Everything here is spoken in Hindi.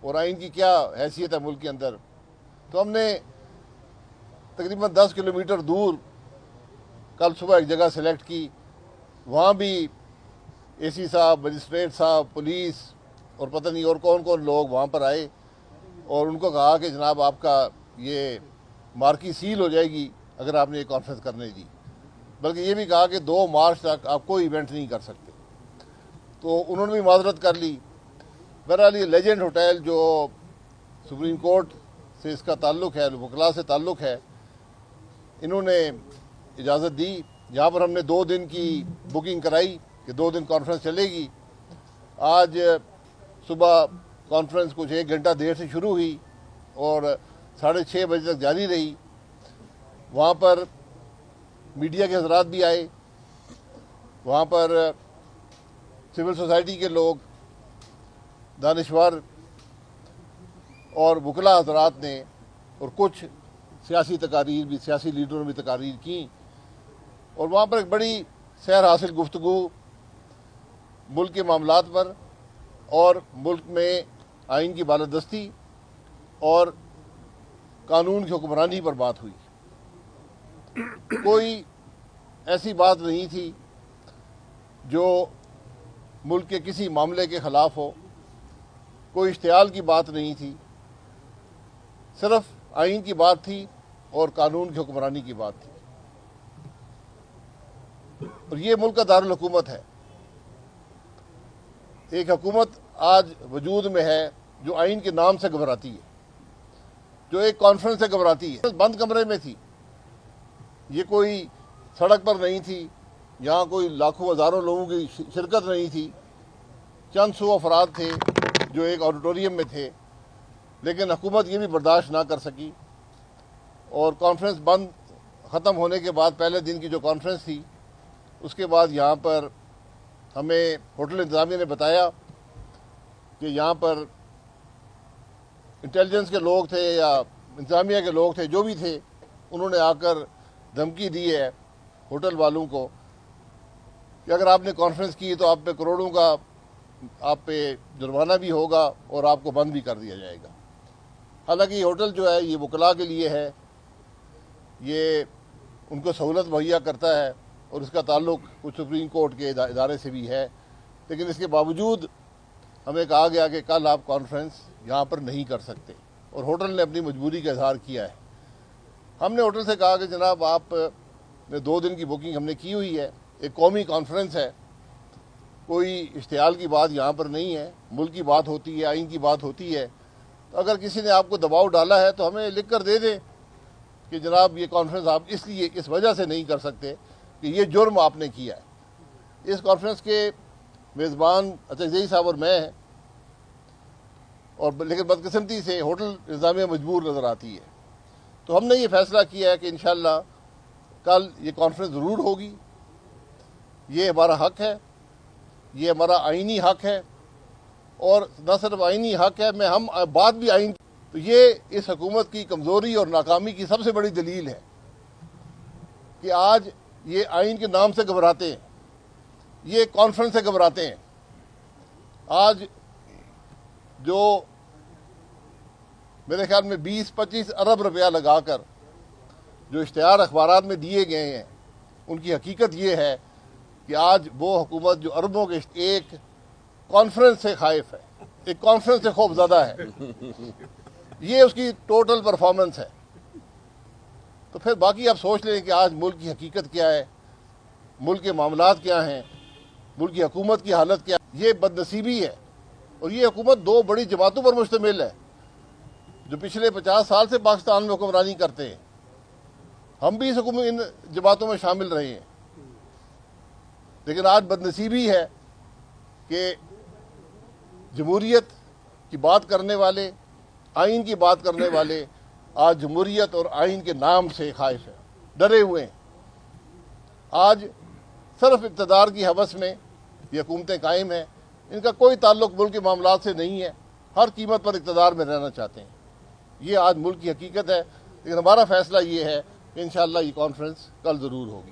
और आइन की क्या हैसियत है मुल्क के अंदर। तो हमने तकरीबन 10 किलोमीटर दूर कल सुबह एक जगह सेलेक्ट की, वहाँ भी एसी साहब, मजिस्ट्रेट साहब, पुलिस और पता नहीं और कौन कौन लोग वहाँ पर आए और उनको कहा कि जनाब आपका ये मार्की सील हो जाएगी अगर आपने ये कॉन्फ्रेंस करने दी, बल्कि ये भी कहा कि 2 मार्च तक आप कोई इवेंट नहीं कर सकते। तो उन्होंने भी माजरत कर ली। बहरहाल ये लेजेंड होटल जो सुप्रीम कोर्ट से इसका ताल्लुक़ है, वकला से ताल्लुक़ है, इन्होंने इजाज़त दी। यहाँ पर हमने 2 दिन की बुकिंग कराई कि 2 दिन कॉन्फ्रेंस चलेगी। आज सुबह कॉन्फ्रेंस कुछ 1 घंटा देर से शुरू हुई और 6:30 बजे तक जारी रही। वहाँ पर मीडिया के हज़रात भी आए, वहाँ पर सिविल सोसाइटी के लोग, दानिश्वर और वकला हज़रात ने, और कुछ सियासी तकारीर भी, सियासी लीडरों ने भी तकारीर की। और वहाँ पर एक बड़ी सैर हासिल गुफ्तगू मुल्क के मामलात पर और मुल्क में आइन की बालादस्ती और कानून की हुक्मरानी पर बात हुई। कोई ऐसी बात नहीं थी जो मुल्क के किसी मामले के ख़िलाफ़ हो, कोई इश्तियाल की बात नहीं थी, सिर्फ आइन की बात थी और कानून की हुक्मरानी की बात थी। और ये मुल्क का दारुल हुकूमत है। एक हुकूमत आज वजूद में है जो आइन के नाम से घबराती है, जो एक कॉन्फ्रेंस से घबराती है। बंद कमरे में थी, ये कोई सड़क पर नहीं थी, यहाँ कोई लाखों हज़ारों लोगों की शिरकत नहीं थी, चंद सौ अफराद थे जो एक ऑडिटोरियम में थे। लेकिन हुकूमत ये भी बर्दाश्त ना कर सकी और कॉन्फ्रेंस बंद ख़त्म होने के बाद, पहले दिन की जो कॉन्फ्रेंस थी, उसके बाद यहाँ पर हमें होटल इंतज़ामिया ने बताया कि यहाँ पर इंटेलिजेंस के लोग थे या इंतज़ामिया के लोग थे, जो भी थे, उन्होंने आकर धमकी दी है होटल वालों को कि अगर आपने कॉन्फ्रेंस की तो आप पे करोड़ों का आप पे जुर्माना भी होगा और आपको बंद भी कर दिया जाएगा। हालांकि ये होटल जो है ये वकला के लिए है, ये उनको सहूलत मुहैया करता है और इसका ताल्लुक़ कुछ सुप्रीम कोर्ट के इदारे से भी है। लेकिन इसके बावजूद हमें कहा गया कि कल आप कॉन्फ्रेंस यहाँ पर नहीं कर सकते और होटल ने अपनी मजबूरी का इजहार किया है। हमने होटल से कहा कि जनाब आप 2 दिन की बुकिंग हमने की हुई है, एक कौमी कॉन्फ्रेंस है, कोई इश्तियाल की बात यहाँ पर नहीं है, मुल्क की बात होती है, आइन की बात होती है। तो अगर किसी ने आपको दबाव डाला है तो हमें लिख कर दे दें कि जनाब ये कॉन्फ्रेंस आप इसलिए इस वजह से नहीं कर सकते कि ये जुर्म आपने किया है। इस कॉन्फ्रेंस के मेज़बान अचकज़ई साहब और मैं हैं, और लेकिन बदकिस्मती से होटल इंतज़ामिया मजबूर नज़र आती है। तो हमने ये फैसला किया है कि इंशाअल्लाह कल ये कॉन्फ्रेंस ज़रूर होगी। ये हमारा हक है, ये हमारा आइनी हक है, और न सिर्फ आइनी हक है, हम बात भी आइन। तो ये इस हुकूमत की कमज़ोरी और नाकामी की सबसे बड़ी दलील है कि आज ये आइन के नाम से घबराते हैं, ये कॉन्फ्रेंस से घबराते हैं। आज जो मेरे ख्याल में 20-25 अरब रुपया लगाकर जो इश्तिहार अखबारात में दिए गए हैं, उनकी हकीकत ये है कि आज वो हुकूमत जो अरबों के एक कॉन्फ्रेंस से खाइफ है, एक कॉन्फ्रेंस से खौफज़दा है, ये उसकी टोटल परफॉर्मेंस है। तो फिर बाकी आप सोच लें कि आज मुल्क की हकीकत क्या है, मुल्क के मामलात क्या हैं, मुल्क की हुकूमत की हालत क्या है। ये बदनसीबी है और ये हुकूमत 2 बड़ी जमातों पर मुश्तमिल है जो पिछले 50 साल से पाकिस्तान में हुक्मरानी करते हैं। हम भी इन जमातों में शामिल रहे हैं, लेकिन आज बदनसीबी है कि जमहूरियत की बात करने वाले, आइन की बात करने वाले आज जमहूरियत और आइन के नाम से खाइफ है, डरे हुए हैं। आज सिर्फ इक़्तिदार की हवस में ये हुकूमतें कायम हैं, इनका कोई ताल्लुक मुल्क के मामलात से नहीं है, हर कीमत पर इक़्तिदार में रहना चाहते हैं। ये आज मुल्क की हकीकत है। लेकिन हमारा फैसला ये है कि इंशाअल्लाह ये कॉन्फ्रेंस कल ज़रूर होगी।